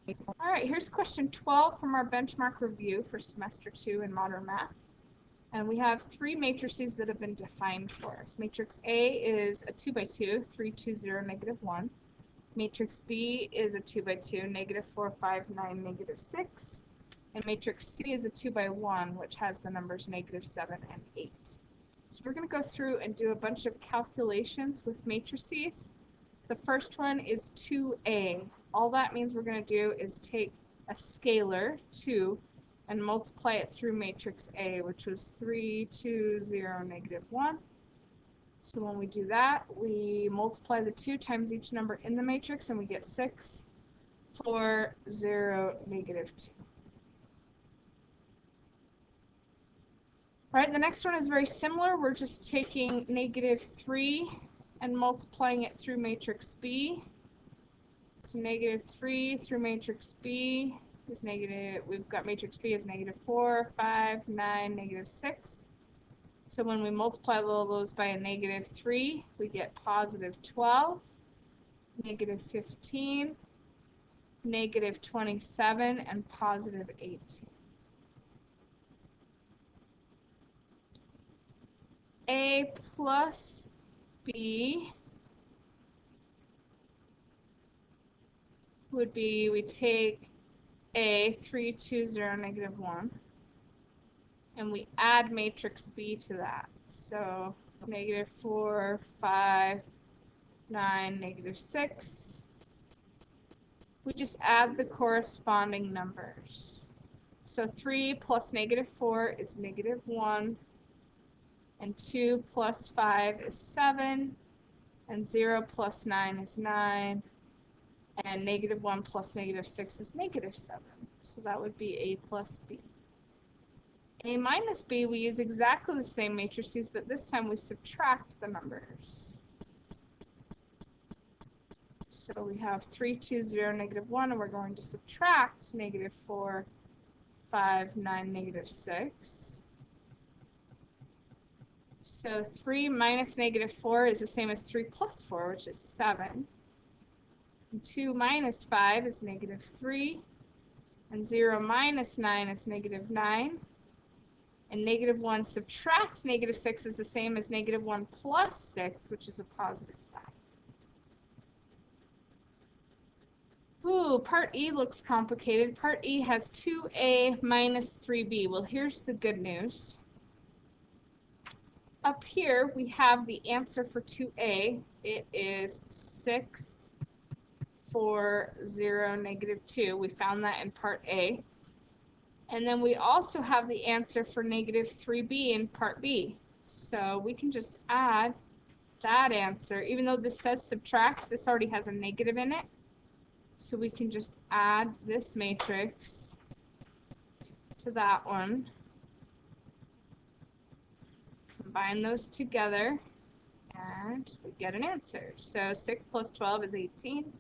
All right, here's question 12 from our benchmark review for semester 2 in modern math. And we have three matrices that have been defined for us. Matrix A is a 2 by 2, 3, 2, 0, negative 1. Matrix B is a 2 by 2, negative 4, 5, 9, negative 6. And matrix C is a 2 by 1, which has the numbers negative 7 and 8. So we're going to go through and do a bunch of calculations with matrices. The first one is 2a. All that means we're going to do is take a scalar, 2, and multiply it through matrix A, which was 3, 2, 0, negative 1. So when we do that, we multiply the 2 times each number in the matrix, and we get 6, 4, 0, negative 2. All right, the next one is very similar. We're just taking negative 3 and multiplying it through matrix B. So negative 3 through matrix B is negative, we've got matrix B as negative 4, 5, 9, negative 6. So when we multiply all those by a negative 3, we get positive 12, negative 15, negative 27, and positive 18. A plus B would be, we take A, 3, 2, 0, negative 1, and we add matrix B to that. So negative 4, 5, 9, negative 6. We just add the corresponding numbers. So 3 plus negative 4 is negative 1, and 2 plus 5 is 7, and 0 plus 9 is 9, and negative 1 plus negative 6 is negative 7. So that would be A plus B. A minus B, we use exactly the same matrices, but this time we subtract the numbers. So we have 3, 2, 0, negative 1, and we're going to subtract negative 4, 5, 9, negative 6. So 3 minus negative 4 is the same as 3 plus 4, which is 7. And 2 minus 5 is negative 3. And 0 minus 9 is negative 9. And negative 1 subtract negative 6 is the same as negative 1 plus 6, which is a positive 5. Ooh, part E looks complicated. Part E has 2a minus 3b. Well, here's the good news. Up here, we have the answer for 2a. It is 6, 4, 0, negative 2. We found that in part A. And then we also have the answer for negative 3b in part B. So we can just add that answer. Even though this says subtract, this already has a negative in it. So we can just add this matrix to that one. Combine those together, and we get an answer. So 6 plus 12 is 18.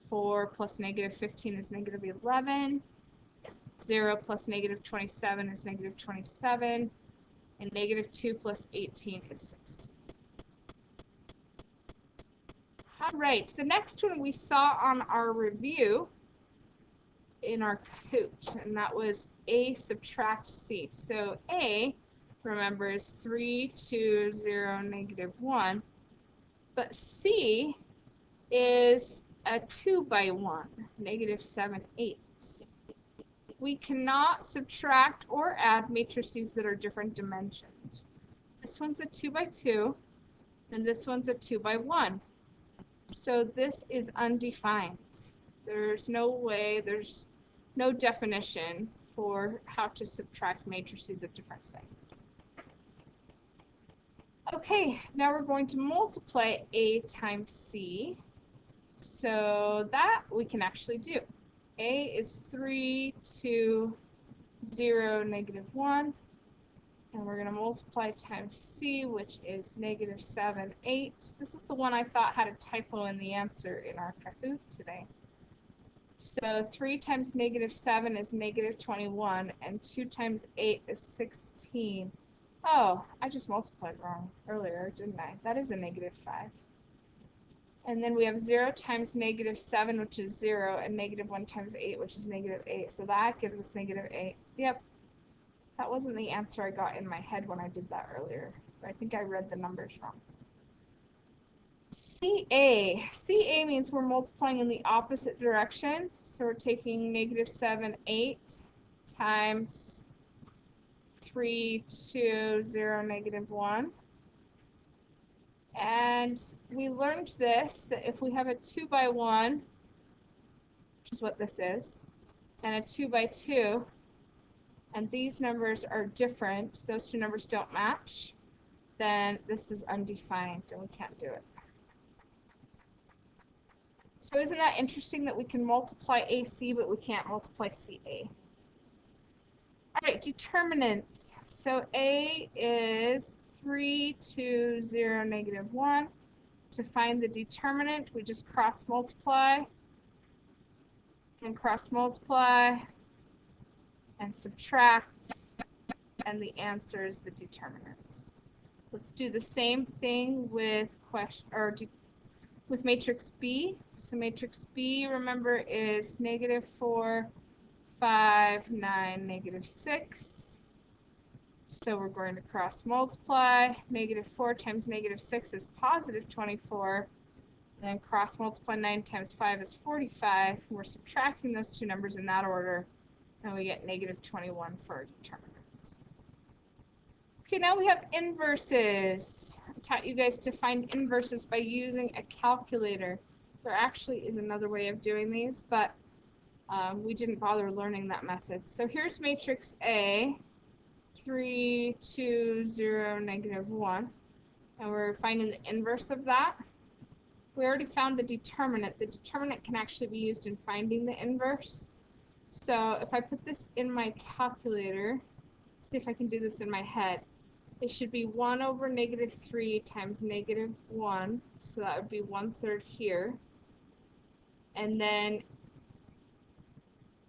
4 plus negative 15 is negative 11. 0 plus negative 27 is negative 27. And negative 2 plus 18 is 16. All right, the next one we saw on our review in our Kahoot, and that was A subtract C. So A, remember, is 3, 2, 0, negative 1. But C is a 2 by 1, negative 7, 8. We cannot subtract or add matrices that are different dimensions. This one's a 2 by 2, and this one's a 2 by 1. So this is undefined. There's no way, there's no definition for how to subtract matrices of different sizes. Okay, now we're going to multiply A times C. So that we can actually do. A is 3, 2, 0, negative 1. And we're going to multiply times C, which is negative 7, 8. This is the one I thought had a typo in the answer in our Kahoot today. So 3 times negative 7 is negative 21, and 2 times 8 is 16. Oh, I just multiplied wrong earlier, didn't I? That is a negative 5. And then we have 0 times negative 7, which is 0, and negative 1 times 8, which is negative 8. So that gives us negative 8. Yep, that wasn't the answer I got in my head when I did that earlier. I think I read the numbers wrong. CA. CA means we're multiplying in the opposite direction. So we're taking negative 7, 8 times 3, 2, 0, negative 1. And we learned this, that if we have a 2 by 1, which is what this is, and a 2 by 2, and these numbers are different, those two numbers don't match, then this is undefined and we can't do it. So isn't that interesting that we can multiply AC but we can't multiply CA? Alright, determinants. So A is 3, 2, 0, negative 1. To find the determinant, we just cross multiply and cross multiply and subtract, and the answer is the determinant. Let's do the same thing with with matrix B. So matrix B, remember, is negative 4, 5, 9, negative 6. So we're going to cross multiply. Negative 4 times negative 6 is positive 24. And then cross multiply 9 times 5 is 45. We're subtracting those two numbers in that order, and we get negative 21 for our determinant. Okay, now we have inverses. I taught you guys to find inverses by using a calculator. There actually is another way of doing these, but we didn't bother learning that method. So here's matrix A, 3, 2, 0, negative 1. And we're finding the inverse of that. We already found the determinant. The determinant can actually be used in finding the inverse. So if I put this in my calculator, see if I can do this in my head. It should be 1 over negative 3 times negative 1. So that would be 1/3 here. And then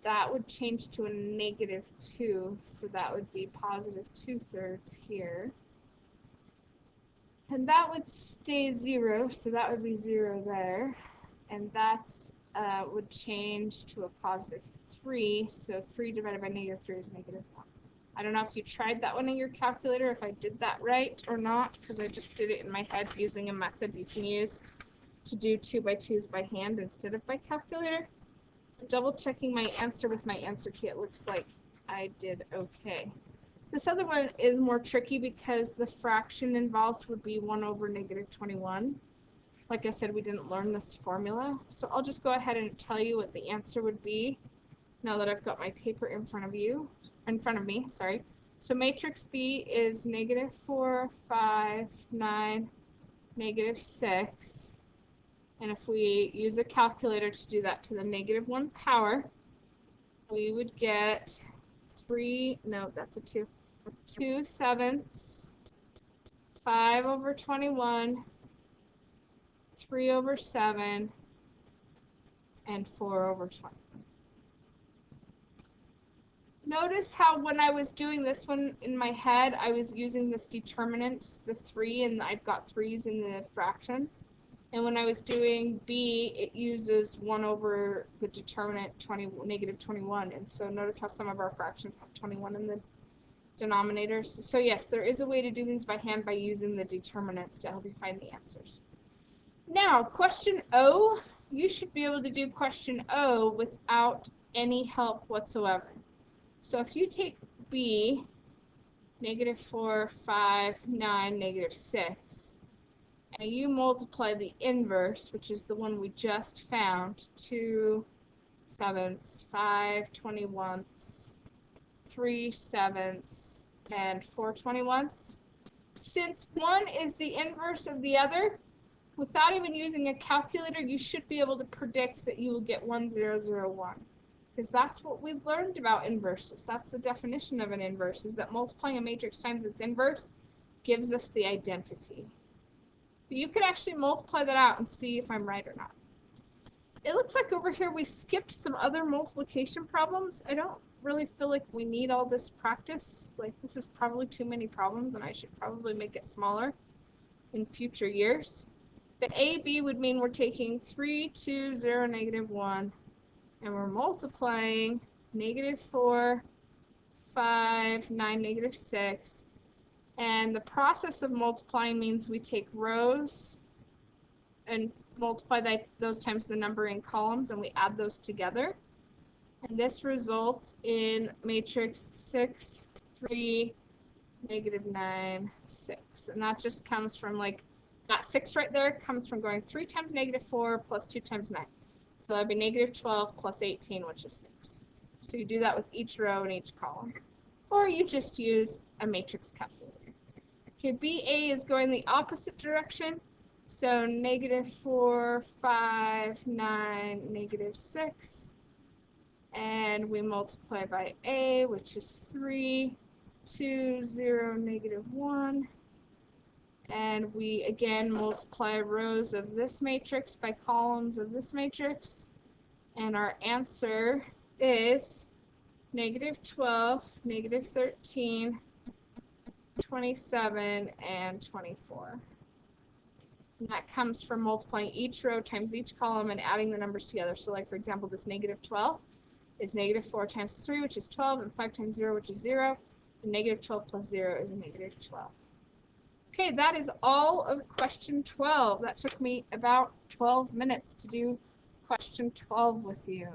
that would change to a negative 2. So that would be positive 2/3 here. And that would stay 0, so that would be 0 there. And that's would change to a positive 3, so 3 divided by negative 3 is negative 1. I don't know if you tried that one in your calculator, if I did that right or not, because I just did it in my head using a method you can use to do 2 by 2s by hand instead of by calculator. Double checking my answer with my answer key, it looks like I did okay. This other one is more tricky because the fraction involved would be 1 over negative 21. Like I said, we didn't learn this formula, so I'll just go ahead and tell you what the answer would be now that I've got my paper in front of me. So matrix B is negative 4, 5, 9, negative 6. And if we use a calculator to do that to the negative 1 power, we would get 2 sevenths, 5 over 21, 3 over 7, and 4 over 20. Notice how when I was doing this one in my head, I was using this determinant, the 3, and I've got 3's in the fractions. And when I was doing B, it uses 1 over the determinant, negative 21. And so notice how some of our fractions have 21 in the denominators. So yes, there is a way to do these by hand by using the determinants to help you find the answers. Now, question O, you should be able to do question O without any help whatsoever. So if you take B, negative 4, 5, 9, negative 6, and you multiply the inverse, which is the one we just found, 2 sevenths, 5 21ths, 3 sevenths, and 4 21ths. Since one is the inverse of the other, without even using a calculator, you should be able to predict that you will get 1, 0, 0, 1. Because that's what we learned about inverses. That's the definition of an inverse, is that multiplying a matrix times its inverse gives us the identity. But you could actually multiply that out and see if I'm right or not. It looks like over here we skipped some other multiplication problems. I don't really feel like we need all this practice. Like, this is probably too many problems and I should probably make it smaller in future years. The AB would mean we're taking 3, 2, 0, negative 1, and we're multiplying negative 4, 5, 9, negative 6. And the process of multiplying means we take rows and multiply those times the number in columns, and we add those together. And this results in matrix 6, 3, negative 9, 6. And that just comes from, like, that 6 right there comes from going 3 times negative 4 plus 2 times 9. So that would be negative 12 plus 18, which is 6. So you do that with each row and each column. Or you just use a matrix calculator. Okay, BA is going the opposite direction. So negative 4, 5, 9, negative 6. And we multiply by A, which is 3, 2, 0, negative 1. And we again multiply rows of this matrix by columns of this matrix. And our answer is negative 12, negative 13, 27, and 24. And that comes from multiplying each row times each column and adding the numbers together. So, like, for example, this negative 12 is negative 4 times 3, which is 12, and 5 times 0, which is 0. And negative 12 plus 0 is a negative 12. Okay, that is all of question 12. That took me about 12 minutes to do question 12 with you.